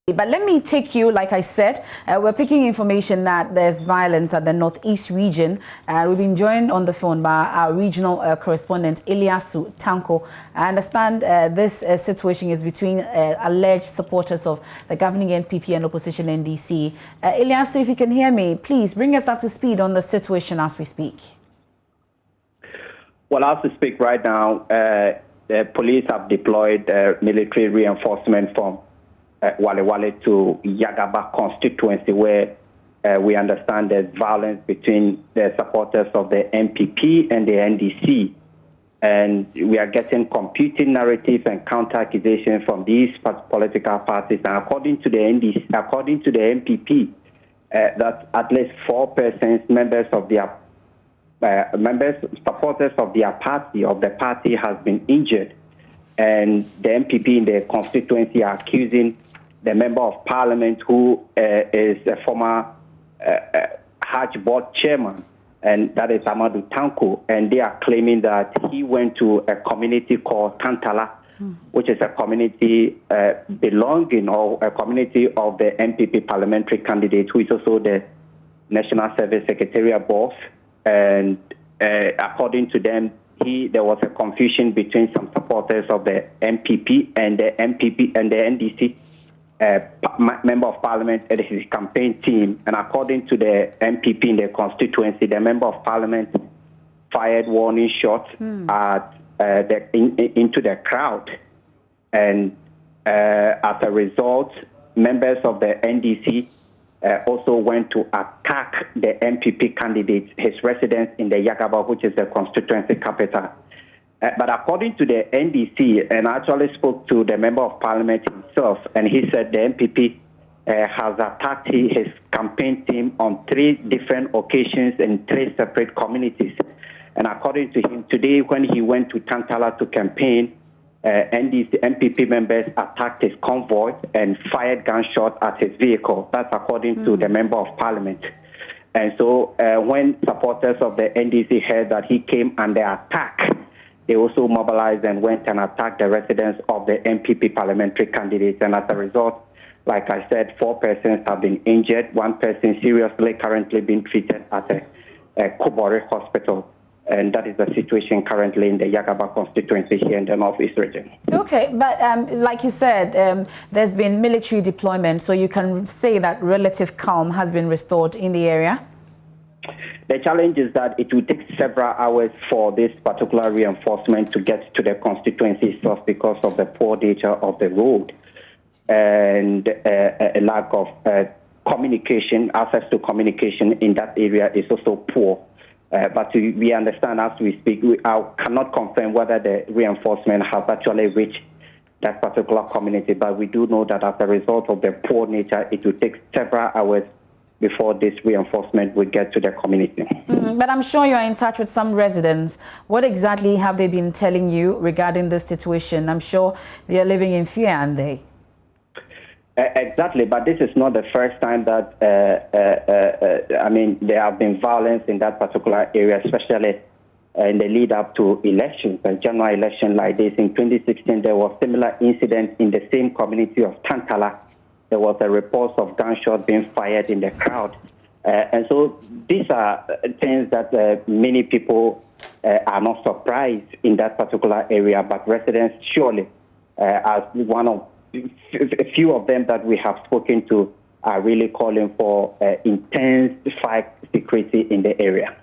But let me take you, like I said, we're picking information that there's violence at the Northeast region. We've been joined on the phone by our regional correspondent, Ilyasu Tanko. I understand this situation is between alleged supporters of the governing NPP and opposition NDC. Ilyasu, if you can hear me, please bring us up to speed on the situation as we speak. Well, as we speak right now, the police have deployed military reinforcement from Wale to Yagaba constituency, where we understand there's violence between the supporters of the NPP and the NDC. And we are getting competing narratives and counter-accusations from these political parties. And according to the NPP, that at least 4 persons, supporters of the party has been injured. And the NPP in the constituency are accusing the member of parliament who is a former Hajj board chairman, and that is Amadou Tanko, and they are claiming that he went to a community called Tantala, which is a community belonging or a community of the NPP parliamentary candidate, who is also the National Service Secretariat boss. And according to them, there was a confusion between some supporters of the NPP and the NDC member of parliament and his campaign team. And according to the NPP in the constituency, the member of parliament fired warning shots into the crowd. And as a result, members of the NDC also went to attack the NPP candidate, his residence in the Yagaba, which is the constituency capital. But according to the NDC, and I actually spoke to the member of parliament himself, and he said the NPP has attacked his campaign team on 3 different occasions in 3 separate communities. And according to him, today when he went to Tantala to campaign, NPP members attacked his convoy and fired gunshots at his vehicle. That's according to the member of parliament. And so when supporters of the NDC heard that he came under attack, they also mobilized and went and attacked the residence of the NPP parliamentary candidates. And as a result, like I said, 4 persons have been injured. 1 person seriously currently being treated at a Kubore hospital. And that is the situation currently in the Yagaba constituency here in the Northeast region. Okay, but like you said, there's been military deployment, so you can say that relative calm has been restored in the area? The challenge is that it will take several hours for this particular reinforcement to get to the constituency itself because of the poor nature of the road and a lack of communication. Access to communication in that area is also poor. But we understand as we speak, I cannot confirm whether the reinforcement has actually reached that particular community, but we do know that as a result of the poor nature, it will take several hours before this reinforcement will get to the community. But I'm sure you're in touch with some residents. What exactly have they been telling you regarding this situation? I'm sure they are living in fear, aren't they? Exactly, but this is not the first time that, there have been violence in that particular area, especially in the lead up to elections, a general election like this. In 2016, there was similar incidents in the same community of Tantala. There was a report of gunshots being fired in the crowd. And so these are things that many people are not surprised in that particular area, but residents surely, as one of a few of them that we have spoken to, are really calling for intensified security in the area.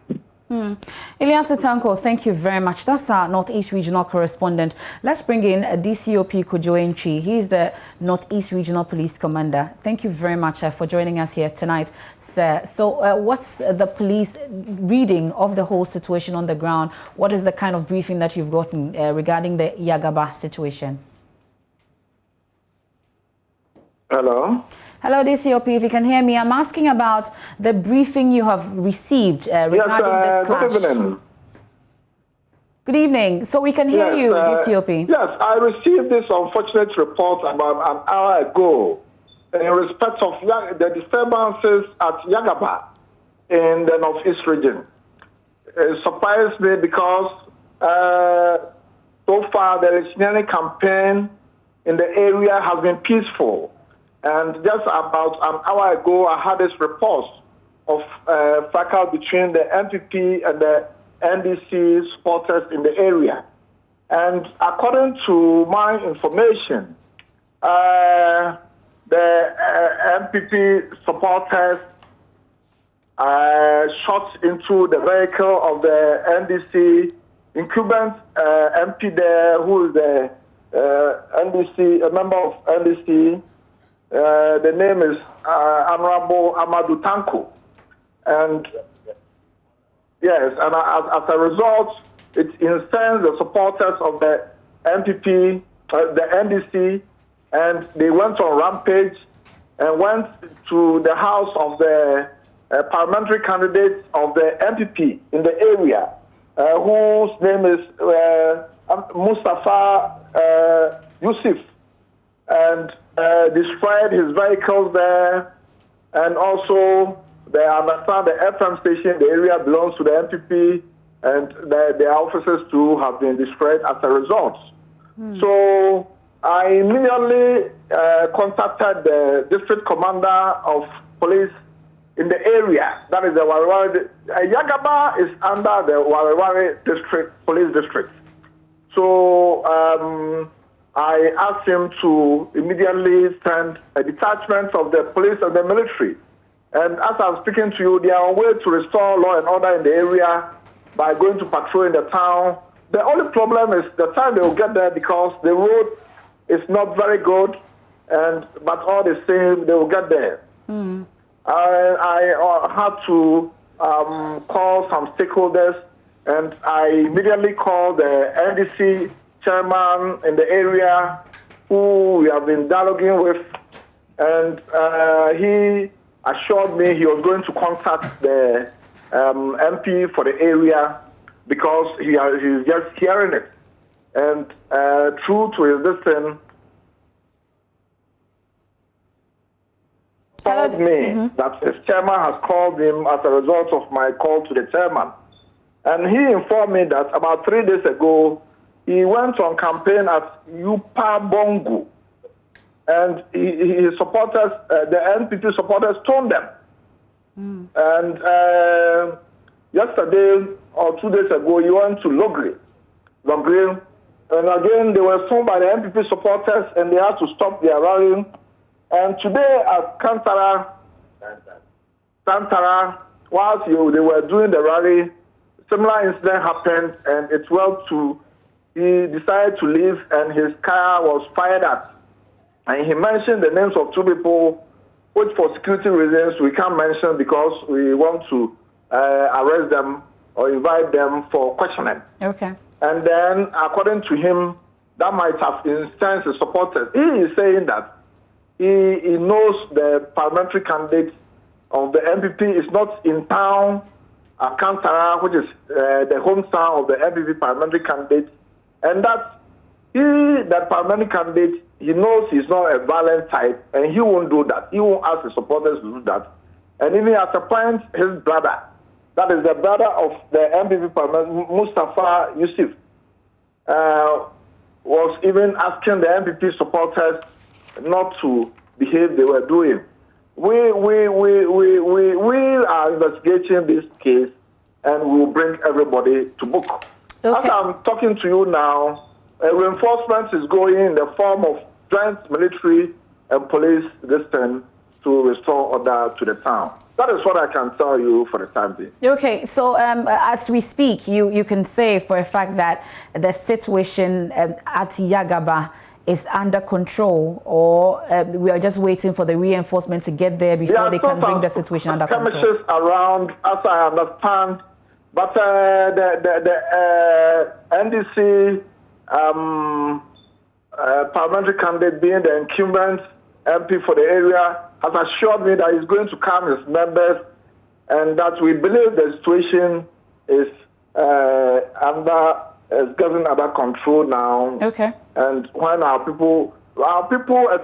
Ilyasu Tanko, thank you very much. That's our Northeast Regional Correspondent. Let's bring in DCOP Kojo. He is the Northeast Regional Police Commander. Thank you very much for joining us here tonight, sir. So what's the police reading of the whole situation on the ground? What is the kind of briefing that you've gotten regarding the Yagaba situation? Hello? Hello, DCOP, if you can hear me. I'm asking about the briefing you have received regarding this clash. Good evening. Good evening. So we can hear you, DCOP. Yes, I received this unfortunate report about an hour ago in respect of the disturbances at Yagaba in the Northeast region. It surprised me because so far the electioneering campaign in the area has been peaceful. And just about an hour ago, I had this report of fracas between the NPP and the NDC supporters in the area. And according to my information, the NPP supporters shot into the vehicle of the NDC incumbent MP there, who is the NDC, a member of NDC. The name is Honorable Amadou Tanko. And yes, and as a result, it incensed the supporters of the NPP, the NDC, and they went on rampage and went to the house of the parliamentary candidate of the NPP in the area, whose name is Mustafa Yusuf, and destroyed his vehicles there, and also they understand the FM station, the area belongs to the NPP, and their offices too have been destroyed as a result. So I immediately contacted the district commander of police in the area, that is the Wareware. Yagaba is under the Wareware district, police district. So I asked him to immediately send a detachment of the police and the military. And as I'm speaking to you, they are on way to restore law and order in the area by going to patrol in the town. The only problem is the time they will get there, because the road is not very good, but all the same, they will get there. I had to call some stakeholders, and I immediately called the NDC chairman in the area, who we have been dialoguing with, and he assured me he was going to contact the MP for the area, because he's just hearing it. And true to his listen, told me that his chairman has called him as a result of my call to the chairman. And he informed me that about 3 days ago, he went on campaign at Yupa Bongo. And his supporters, the NPP supporters, stoned them. And yesterday or 2 days ago, he went to Logre. And again, they were stoned by the NPP supporters, and they had to stop their rallying. And today at Santara, whilst they were doing the rally, similar incident happened, and he decided to leave, and his car was fired at. And he mentioned the names of 2 people, which for security reasons we can't mention, because we want to arrest them or invite them for questioning. Okay. And then, according to him, that might have incensed the supporters. He is saying that he knows the parliamentary candidate of the NPP is not in town, Alcantara, which is the hometown of the NPP parliamentary candidate, and that that parliamentary candidate, he knows he's not a violent type, and he won't do that. He won't ask the supporters to do that. And even at a point, his brother, that is the brother of the NPP parliament, Mustafa Yusuf, was even asking the NPP supporters not to behave they were doing. We are investigating this case, and we will bring everybody to book. Okay. As I'm talking to you now, reinforcement is going in the form of joint military and police this time to restore order to the town. That is what I can tell you for the time being. Okay, so as we speak, you can say for a fact that the situation at Yagaba is under control, or we are just waiting for the reinforcement to get there before they can bring the situation under control? There are skirmishes around, as I understand, but the NDC parliamentary candidate, being the incumbent MP for the area, has assured me that he's going to calm his members, and that we believe the situation is getting under control now. Okay. And when a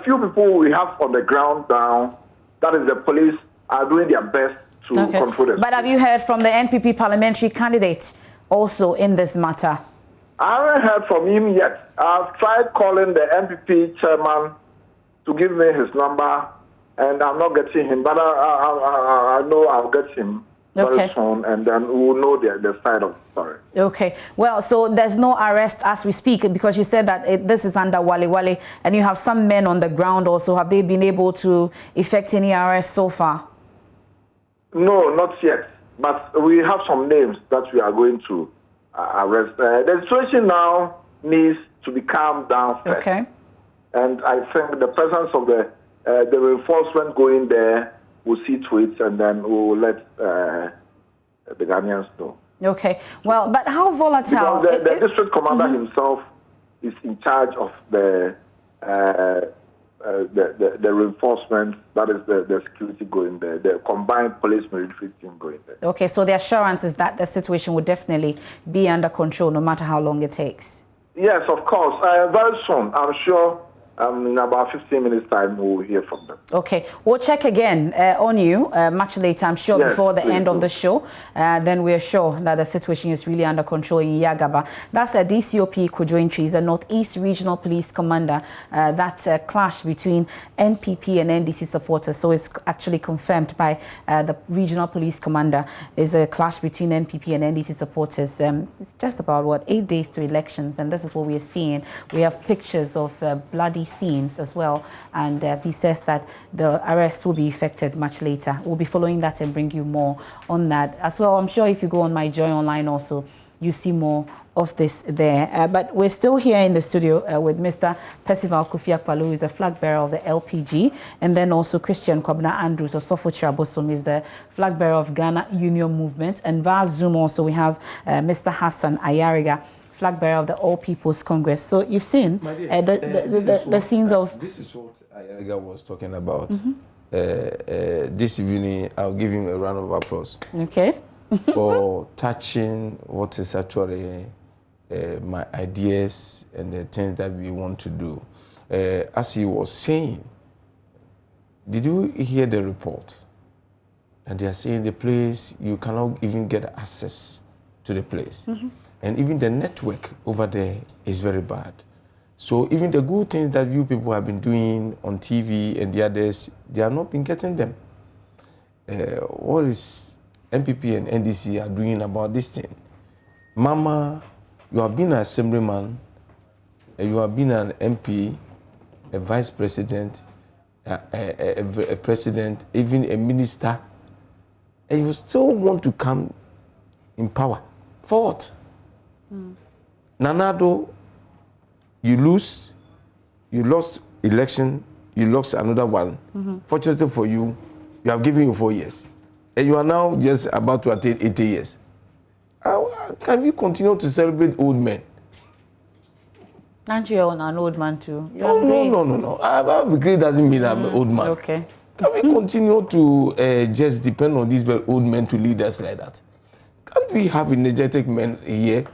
few people we have on the ground now, that is the police, are doing their best to control it. But have you heard from the NPP parliamentary candidate also in this matter? I haven't heard from him yet. I've tried calling the NPP chairman to give me his number, and I'm not getting him, but I know I'll get him very soon, and then we will know the side of the story. Okay. Well, so there's no arrest as we speak, because you said that this is under Wale Wale, and you have some men on the ground also. Have they been able to effect any arrests so far? No, not yet. But we have some names that we are going to arrest. The situation now needs to be calmed down first. Okay. And I think the presence of the reinforcement going there will see to it, and then we will let the Ghanaians know. Okay. Well, but how volatile? Because the district commander himself is in charge of the reinforcement, that is the security going there, the combined police military team going there. Okay, so the assurance is that the situation will definitely be under control no matter how long it takes. Yes, of course. Very soon, I'm sure. In about 15 minutes' time, we'll hear from them. Okay. We'll check again on you much later, I'm sure, before the end of the show. Then we're sure that the situation is really under control in Yagaba. That's a DCOP JoyNews, the Northeast Regional Police Commander. That's a clash between NPP and NDC supporters. So it's actually confirmed by the Regional Police Commander. Is a clash between NPP and NDC supporters. It's just about, 8 days to elections. And this is what we are seeing. We have pictures of bloody scenes as well, and he says that the arrest will be effected much later. We'll be following that and bring you more on that as well. I'm sure if you go on my Joy Online also, you see more of this there. But we're still here in the studio with Mr. Percival Kofi-Akpaloo, who is the flag bearer of the LPG, and then also Christian Kwabena Andrews, or Sofo Chirabosom, is the flag bearer of Ghana Union Movement. And via Zoom also we have Mr. Hassan Ayariga, flag bearer of the All People's Congress. So you've seen the scenes of... This is what Ayariga was talking about. This evening, I'll give him a round of applause. Okay. For touching what is actually my ideas and the things that we want to do. As he was saying, did you hear the report? And they are saying the place, you cannot even get access to the place. And even the network over there is very bad. So even the good things that you people have been doing on TV and the others, they are not been getting them. What is NPP and NDC are doing about this thing? Mama, you have been an assemblyman, you have been an MP, a vice president, a president, even a minister, and you still want to come in power. For what? Nanado, you lost election, you lost another one. Fortunately for you, you have given you 4 years. And you are now just about to attain 80 years. Can we continue to celebrate old men? Aren't you an old man too? No. Agree doesn't mean I'm an old man. Okay. Can we continue to just depend on these very old men to lead us like that? Can't we have energetic men here?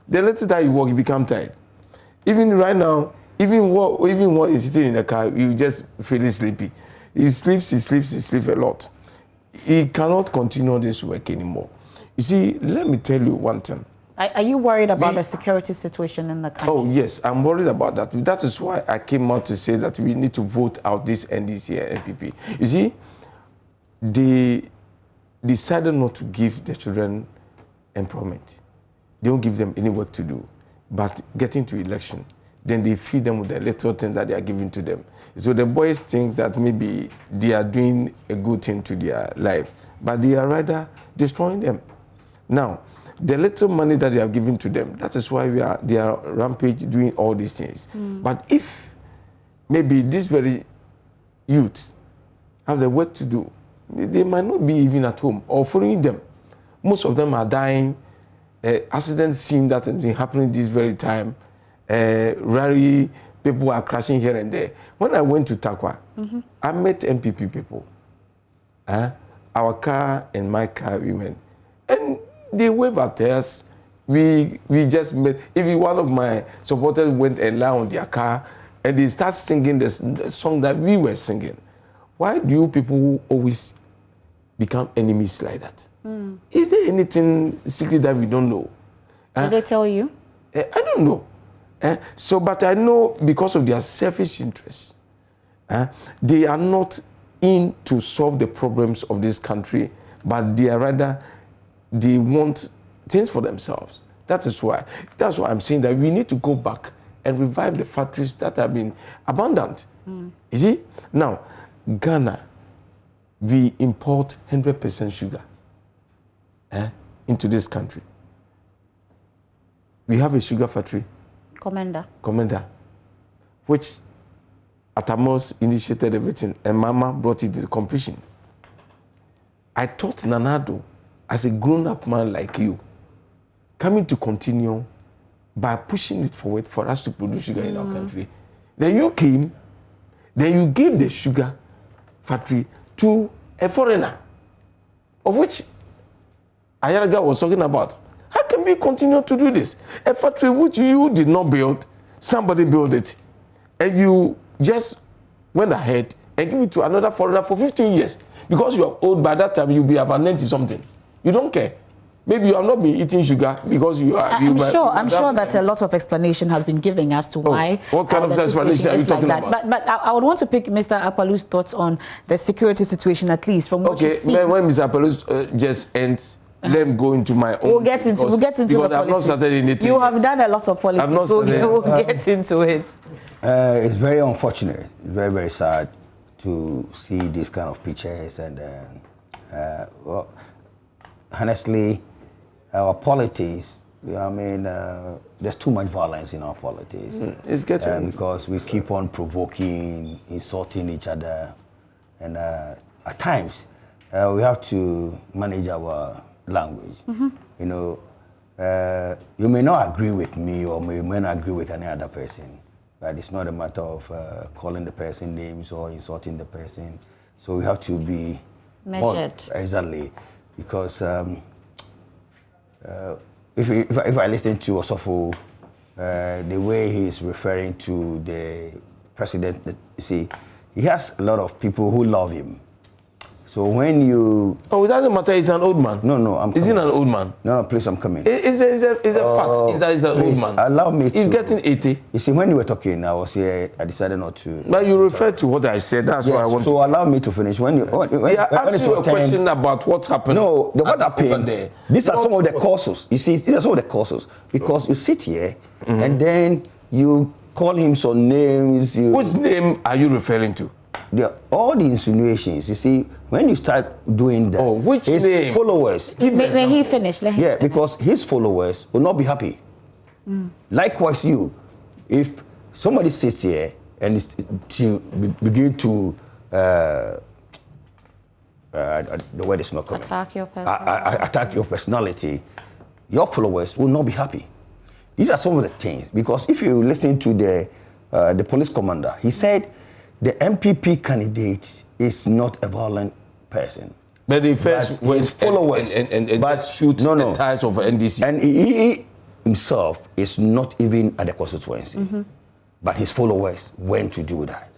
The later that you walk, you become tired. Even right now, even what is sitting in the car, you just feel sleepy. He sleeps a lot. He cannot continue this work anymore. You see, let me tell you one thing. Are you worried about the security situation in the country? Oh, yes, I'm worried about that. That is why I came out to say that we need to vote out this NDC and NPP. You see, they decided not to give the children employment. They don't give them any work to do. But getting to election, then they feed them with the little thing that they are giving to them. So the boys think that maybe they are doing a good thing to their life, but they are rather destroying them. Now, the little money that they have given to them, that is why they are rampage doing all these things. But if maybe these very youths have the work to do, they might not be even at home or following them. Most of them are dying. Accidents seen that has been happening this very time. Rarely people are crashing here and there. When I went to Takwa, I met NPP people. Our car and my car, we went. And they waved at us. We just met. Even one of my supporters went and lay on their car and they start singing the song that we were singing. Why do you people always become enemies like that? Is there anything secret that we don't know? Did they tell you? I don't know. But I know because of their selfish interests, They are not in to solve the problems of this country, but they are rather, they want things for themselves. That's why I'm saying that we need to go back and revive the factories that have been abandoned. You see? Now, Ghana, we import 100% sugar into this country. We have a sugar factory. Commander, which Atamos initiated everything, and Mama brought it to completion. I thought Nanado, as a grown-up man like you, coming to continue by pushing it forward for us to produce sugar in our country. Then you came, then you gave the sugar factory to a foreigner, of which Ayaga was talking about. How can we continue to do this? A factory which you did not build, somebody built it, and you just went ahead and give it to another foreigner for 15 years. Because you are old, by that time you'll be about 90 something. You don't care. Maybe you have not been eating sugar because you are... I'm sure that a lot of explanation has been given as to why... What kind of explanation are you talking about? But I would want to pick Mr. Akpalu's thoughts on the security situation, at least from what you've seen. When Mr. Akpalu just ends, let him go into my own... We'll get into the policies. I've not started anything. You have done a lot of policies, so we'll get into it. It's very unfortunate, very, very sad to see these kind of pictures. And, well, honestly, our politics, I mean, there's too much violence in our politics. It's getting... because we keep on provoking, insulting each other. And at times, we have to manage our language. You know, you may not agree with me or you may not agree with any other person, but it's not a matter of calling the person names or insulting the person. So we have to be measured. Exactly, because if I listen to Osofo, the way he's referring to the president, you see, he has a lot of people who love him. So when you... Oh, it doesn't matter, he's an old man. No, I'm coming. Is he an old man? No, please, I'm coming. It's a fact, that he's an old man. Allow me He's getting 80. You see, when you were talking, I was here, I decided not to... But you referred to what I said, that's why I want so allow me to finish. When I asked you a question about what happened. No, what happened, these are some of the causes. You see, these are some of the causes. Because you sit here, and then you call him some names. Which name are you referring to? All the insinuations, you see, when you start doing that, which his name? Followers. May he finish? Let him finish. Because his followers will not be happy. Likewise, you, if somebody sits here and begin to, the word is not correct. Attack your personality, your followers will not be happy. These are some of the things, because if you listen to the police commander, he said the NPP candidate is not a violent person. But the first his followers and shoot the ties of NDC. And he himself is not even at the constituency. But his followers went to do that.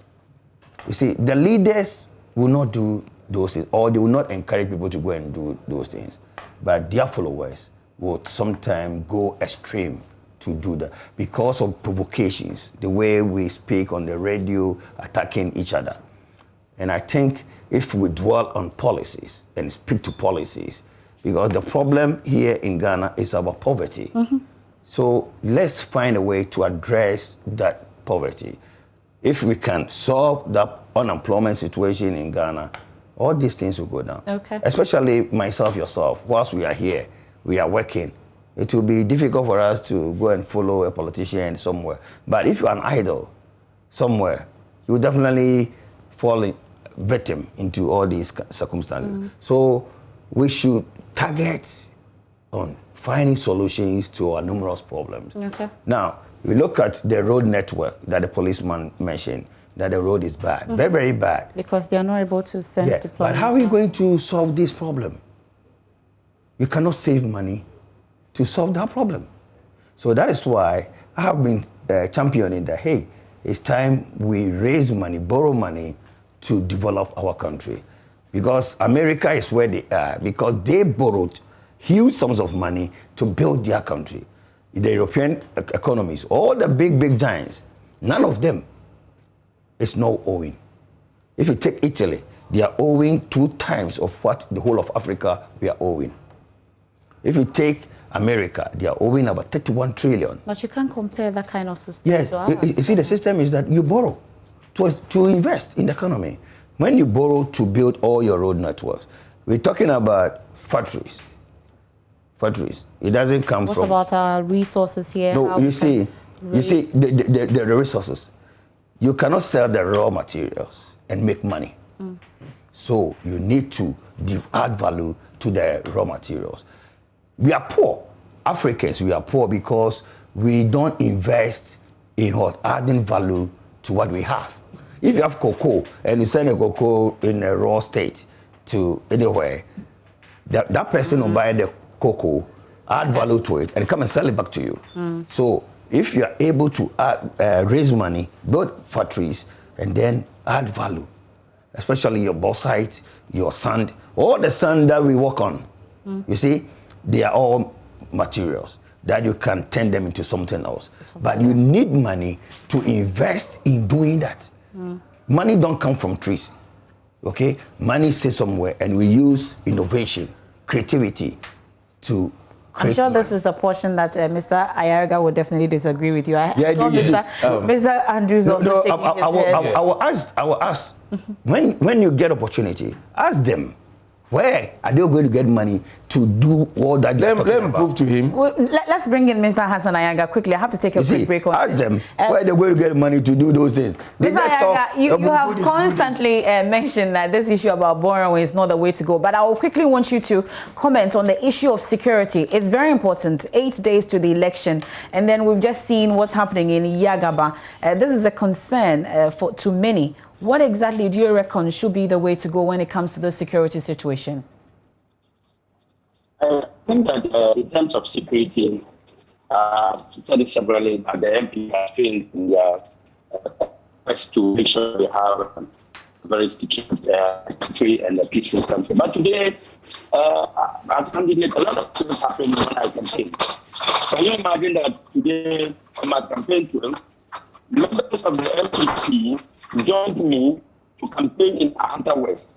You see, the leaders will not do those things, or they will not encourage people to go and do those things. But their followers will sometimes go extreme to do that because of provocations, the way we speak on the radio, attacking each other. And I think if we dwell on policies and speak to policies, because the problem here in Ghana is about poverty. So let's find a way to address that poverty. If we can solve that unemployment situation in Ghana, all these things will go down. Especially myself, yourself, whilst we are here, we are working. It will be difficult for us to go and follow a politician somewhere. But if you're an idol somewhere, you will definitely fall victim into all these circumstances. So we should target on finding solutions to our numerous problems. Now, we look at the road network that the policeman mentioned, that the road is bad, very, very bad. Because they are not able to send deployments. But how are we going to solve this problem? You cannot save money to solve that problem. So that is why I have been championing that, hey, it's time we raise money, borrow money to develop our country. Because America is where they are, because they borrowed huge sums of money to build their country. The European economies, all the big, big giants, none of them is now owing. If you take Italy, they are owing 2 times of what the whole of Africa we are owing. If you take America, they are owing about 31 trillion. But you can't compare that kind of system to ours. You see, the system is that you borrow to invest in the economy. When you borrow to build all your road networks, we're talking about factories. It doesn't come from... What about our resources here? No, you see the resources. You cannot sell the raw materials and make money. So you need to add value to the raw materials. We are poor. Africans, we are poor because we don't invest in adding value to what we have. If you have cocoa and you send a cocoa in a raw state to anywhere, that person will buy the cocoa, add value to it, and come and sell it back to you. So if you are able to raise money, build factories, and then add value, especially your bauxite, your sand, all the sand that we work on, you see, they are all materials that you can turn them into something else. But you need money to invest in doing that. Money don't come from trees, okay? Money sits somewhere, and we use innovation, creativity to I'm sure this is a portion that Mr. Ayariga would definitely disagree with you. Mr. Andrews also shaking his head. I will ask when you get opportunity, ask them, where are they going to get money to do all that? Let me prove to him. Well, let's bring in Mr. Hassan Ayaga quickly. I have to take a quick break on ask this. them where they're going to get money to do those things. Mr. Ayaga, you have constantly mentioned that this issue about borrowing is not the way to go. But I will quickly want you to comment on the issue of security. It's very important. 8 days to the election. And then we've just seen what's happening in Yagaba. This is a concern to many. What exactly do you reckon should be the way to go when it comes to the security situation? I think that in terms of security, said it severally that the MP has failed in their quest to make sure they have a very secure country and a peaceful country. But today, as candidate, a lot of things happen when I campaign. Can you imagine that today, on my campaign trail, members of the NPP joined me to campaign in Ahanta West.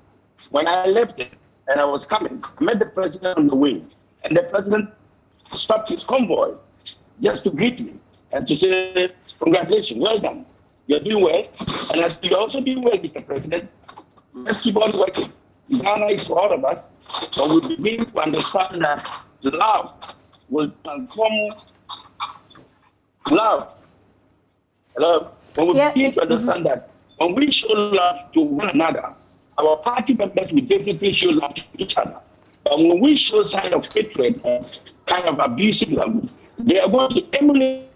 When I left it and I was coming, I met the president on the way, and the president stopped his convoy just to greet me and to say, congratulations, well done. You're doing well. And as you're also doing well, Mr. President, let's keep on working. Ghana is for all of us, so we begin to understand that love will transform love. Hello? When we begin to understand that when we show love to one another, our party members will definitely show love to each other. But when we show sign of hatred and kind of abusive language, they are going to emulate.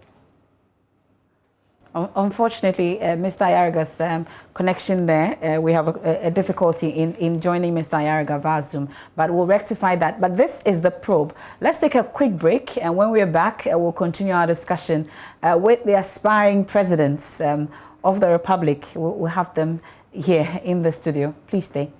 Unfortunately, Mr. Ayariga's connection there, we have a difficulty in joining Mr. Ayariga via Zoom, but we'll rectify that. But this is the probe. Let's take a quick break, and when we're back, we'll continue our discussion with the aspiring presidents of the Republic. We'll have them here in the studio. Please stay.